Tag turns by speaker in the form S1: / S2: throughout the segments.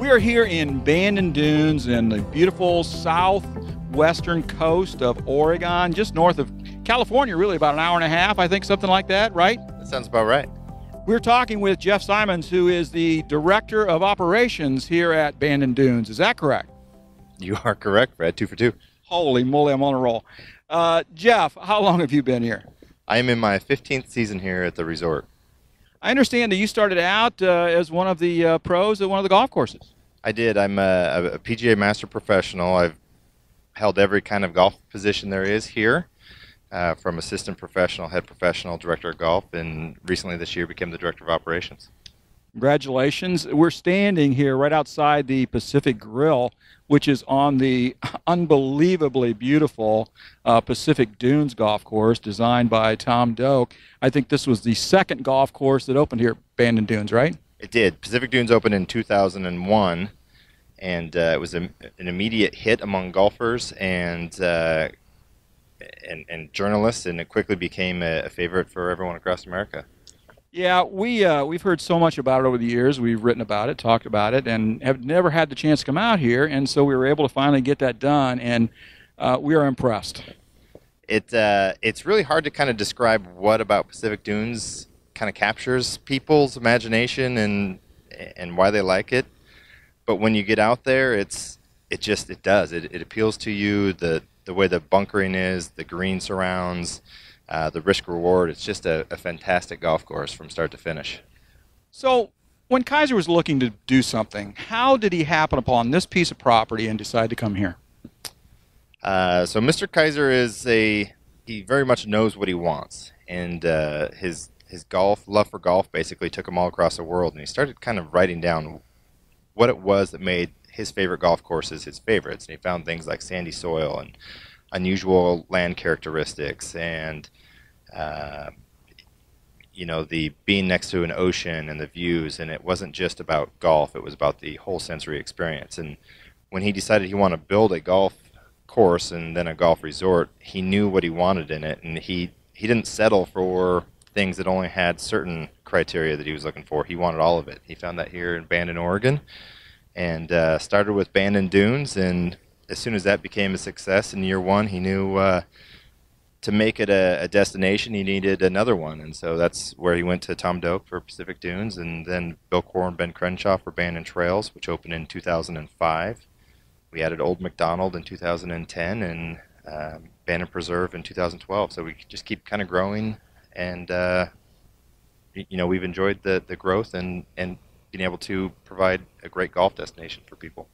S1: We are here in Bandon Dunes in the beautiful southwestern coast of Oregon, just north of California, really about an hour and a half, I think, something like that, right?
S2: That sounds about right.
S1: We're talking with Jeff Simons, who is the Director of Operations here at Bandon Dunes. Is that correct?
S2: You are correct, Fred. 2 for 2.
S1: Holy moly, I'm on a roll. Jeff, how long have you been here?
S2: I am in my 15th season here at the resort.
S1: I understand that you started out as one of the pros at one of the golf courses.
S2: I did. I'm a PGA Master Professional. I've held every kind of golf position there is here, from assistant professional, head professional, director of golf, and recently this year became the Director of Operations.
S1: Congratulations. We're standing here right outside the Pacific Grill, which is on the unbelievably beautiful Pacific Dunes golf course designed by Tom Doak. I think this was the second golf course that opened here at Bandon Dunes, right?
S2: It did. Pacific Dunes opened in 2001, and it was an immediate hit among golfers and journalists, and it quickly became a favorite for everyone across America.
S1: Yeah, we've heard so much about it over the years. We've written about it, talked about it, and have never had the chance to come out here, and so we were able to finally get that done, and we are impressed.
S2: It's really hard to kind of describe what about Pacific Dunes kind of captures people's imagination and why they like it. But when you get out there, it does. It appeals to you, the way the bunkering is, the green surrounds, the risk reward. It's just a fantastic golf course from start to finish.
S1: So when Kaiser was looking to do something, how did he happen upon this piece of property and decide to come here?
S2: So Mr. Kaiser he very much knows what he wants, and his love for golf basically took him all across the world, and he started kind of writing down what it was that made his favorite golf courses his favorites, and he found things like sandy soil and unusual land characteristics and the being next to an ocean and the views, and it wasn't just about golf, it was about the whole sensory experience. And when he decided he wanted to build a golf course and then a golf resort, he knew what he wanted in it, and he didn't settle for things that only had certain criteria that he was looking for. He wanted all of it. He found that here in Bandon, Oregon, and started with Bandon Dunes, and as soon as that became a success in year one, he knew to make it a destination, he needed another one, and so that's where he went to Tom Doak for Pacific Dunes, and then Bill Corr and Ben Crenshaw for Bandon Trails, which opened in 2005. We added Old McDonald in 2010, and Bandon Preserve in 2012. So we just keep kind of growing, and we've enjoyed the growth and being able to provide a great golf destination for people.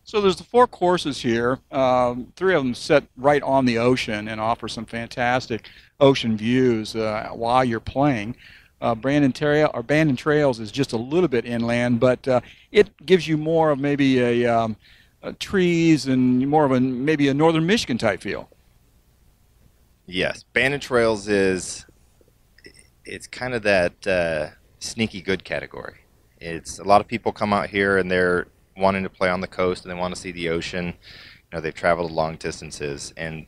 S1: So there's the 4 courses here, 3 of them set right on the ocean and offer some fantastic ocean views while you're playing. Bandon Trails is just a little bit inland, but it gives you more of maybe a trees and more of maybe a northern Michigan type feel.
S2: Yes, Bandon Trails it's kind of that sneaky good category. It's a lot of people come out here and they're wanting to play on the coast and they want to see the ocean. They've traveled long distances, and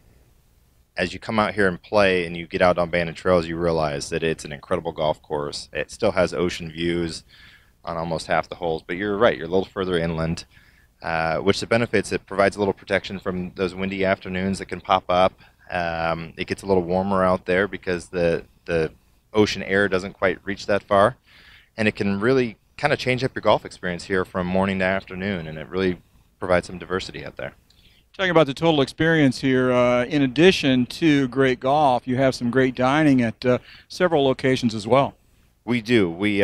S2: as you come out here and play and you get out on Bandon Trails, you realize that it's an incredible golf course. It still has ocean views on almost half the holes, but you're right, you're a little further inland, which the benefits, it provides a little protection from those windy afternoons that can pop up. It gets a little warmer out there because the ocean air doesn't quite reach that far, and it can really kind of change up your golf experience here from morning to afternoon, and it really provides some diversity out there.
S1: Talking about the total experience here, in addition to great golf, you have some great dining at several locations as well.
S2: We do. We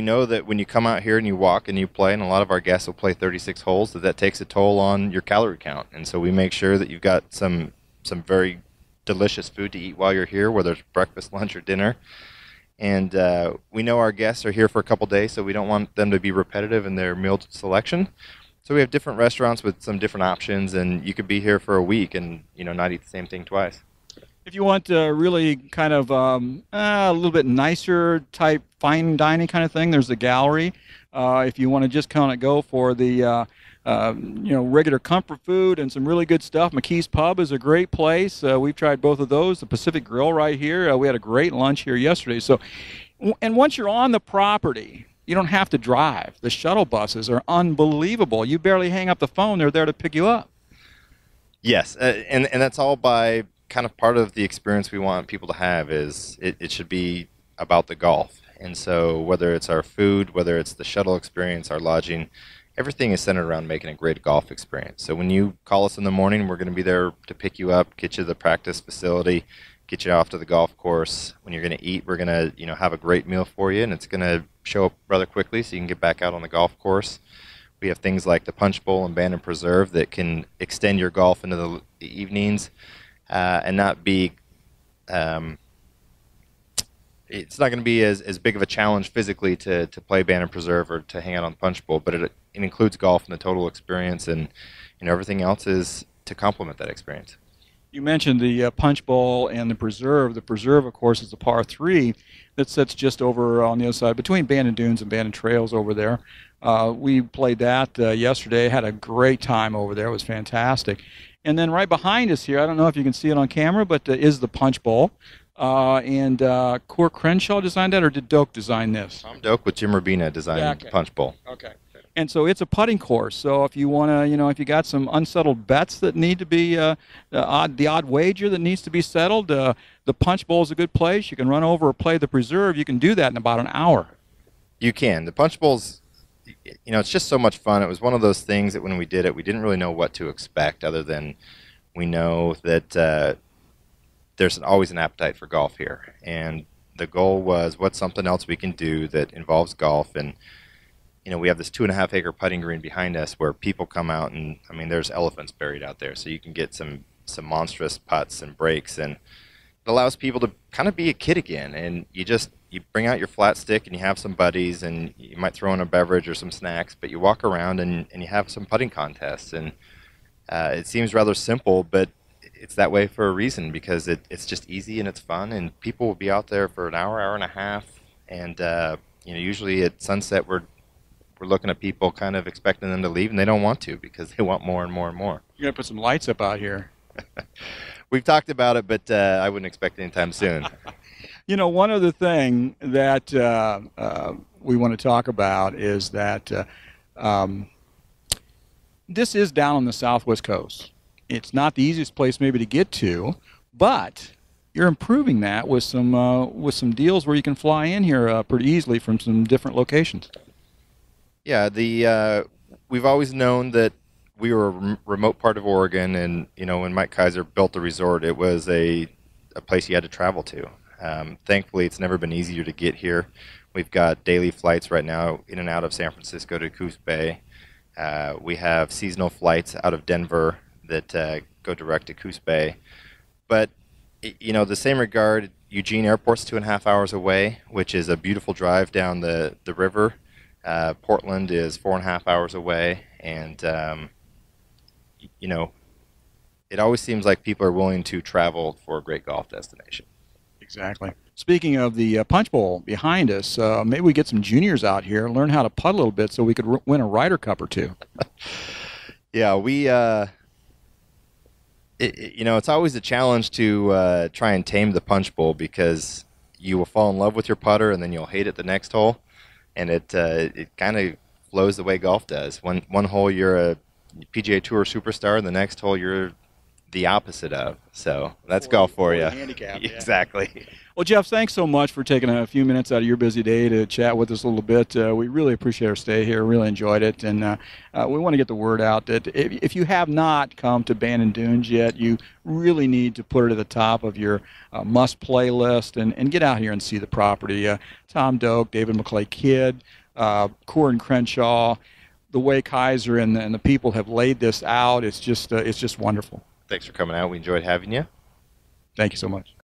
S2: know that when you come out here and you walk and you play, and a lot of our guests will play 36 holes, that takes a toll on your calorie count, and so we make sure that you've got some very delicious food to eat while you're here, whether it's breakfast, lunch, or dinner. And we know our guests are here for a couple days, so we don't want them to be repetitive in their meal selection. So we have different restaurants with some different options, and you could be here for a week and not eat the same thing twice.
S1: If you want really kind of a little bit nicer type fine dining kind of thing, there's the gallery. If you want to just kind of go for the regular comfort food and some really good stuff, McKee's Pub is a great place. We've tried both of those. The Pacific Grill right here. We had a great lunch here yesterday. So, and once you're on the property, You don't have to drive. The shuttle buses are unbelievable. You barely hang up the phone; they're there to pick you up.
S2: Yes, and that's all by kind of part of the experience we want people to have is it should be about the golf. And so whether it's our food, whether it's the shuttle experience, our lodging, everything is centered around making a great golf experience. So when you call us in the morning, we're going to be there to pick you up, get you to the practice facility, get you off to the golf course. When you're going to eat, we're going to have a great meal for you, and it's going to show up rather quickly so you can get back out on the golf course. We have things like the Punch Bowl and Band and Preserve that can extend your golf into the evenings and not be it's not going to be as big of a challenge physically to play Band and Preserve or to hang out on the Punch Bowl, but it includes golf in the total experience, and everything else is to complement that experience.
S1: You mentioned the Punch Bowl and the Preserve. The Preserve, of course, is a par 3 that sits just over on the other side between Bandon Dunes and Bandon Trails over there. We played that yesterday, had a great time over there. It was fantastic. And then right behind us here, I don't know if you can see it on camera, but is the Punch Bowl. And Core Crenshaw designed that, or did Doak design this?
S2: Tom Doak with Jim Rabina designed the Punch Bowl.
S1: Okay. And so it's a putting course. So if you want to, if you got some unsettled bets that need to be the odd wager that needs to be settled, the Punch Bowl is a good place. You can run over or play the Preserve. You can do that in about an hour.
S2: You can. The Punch Bowl's, it's just so much fun. It was one of those things that when we did it, we didn't really know what to expect, other than we know that there's always an appetite for golf here. And the goal was, what's something else we can do that involves golf? And we have this 2.5-acre putting green behind us where people come out, and there's elephants buried out there, so you can get some monstrous putts and breaks, and it allows people to kind of be a kid again. And you bring out your flat stick and you have some buddies, and you might throw in a beverage or some snacks, but you walk around and you have some putting contests. And it seems rather simple, but it's that way for a reason, because it's just easy and it's fun, and people will be out there for an hour, hour and a half, and usually at sunset we're looking at people kind of expecting them to leave, and they don't want to because they want more and more and more.
S1: You're going to put some lights up out here.
S2: We've talked about it, but I wouldn't expect it anytime soon.
S1: One other thing that we want to talk about is that this is down on the southwest coast. It's not the easiest place maybe to get to, but you're improving that with some deals where you can fly in here pretty easily from some different locations.
S2: Yeah, we've always known that we were a remote part of Oregon, and when Mike Kaiser built the resort, it was a place you had to travel to. Thankfully, it's never been easier to get here. We've got daily flights right now in and out of San Francisco to Coos Bay. We have seasonal flights out of Denver that go direct to Coos Bay. But the same regard, Eugene Airport's 2.5 hours away, which is a beautiful drive down the river. Portland is 4.5 hours away, and it always seems like people are willing to travel for a great golf destination.
S1: Exactly. Speaking of the Punch Bowl behind us, maybe we get some juniors out here and learn how to putt a little bit so we could win a Ryder Cup or two.
S2: Yeah, we. It's always a challenge to try and tame the Punch Bowl, because you will fall in love with your putter and then you'll hate it the next hole. And it kind of flows the way golf does. One hole you're a PGA Tour superstar, and the next hole you're the opposite of. So that's golf for you.
S1: Handicap, yeah.
S2: Exactly.
S1: Well, Jeff, thanks so much for taking a few minutes out of your busy day to chat with us a little bit. We really appreciate our stay here. Really enjoyed it, and we want to get the word out that if you have not come to Bandon Dunes yet, you really need to put it at the top of your must-play list and get out here and see the property. Tom Doak, David McClay Kidd, Core and Crenshaw, the way Kaiser and the people have laid this out, it's just wonderful.
S2: Thanks for coming out. We enjoyed having you.
S1: Thank you so much.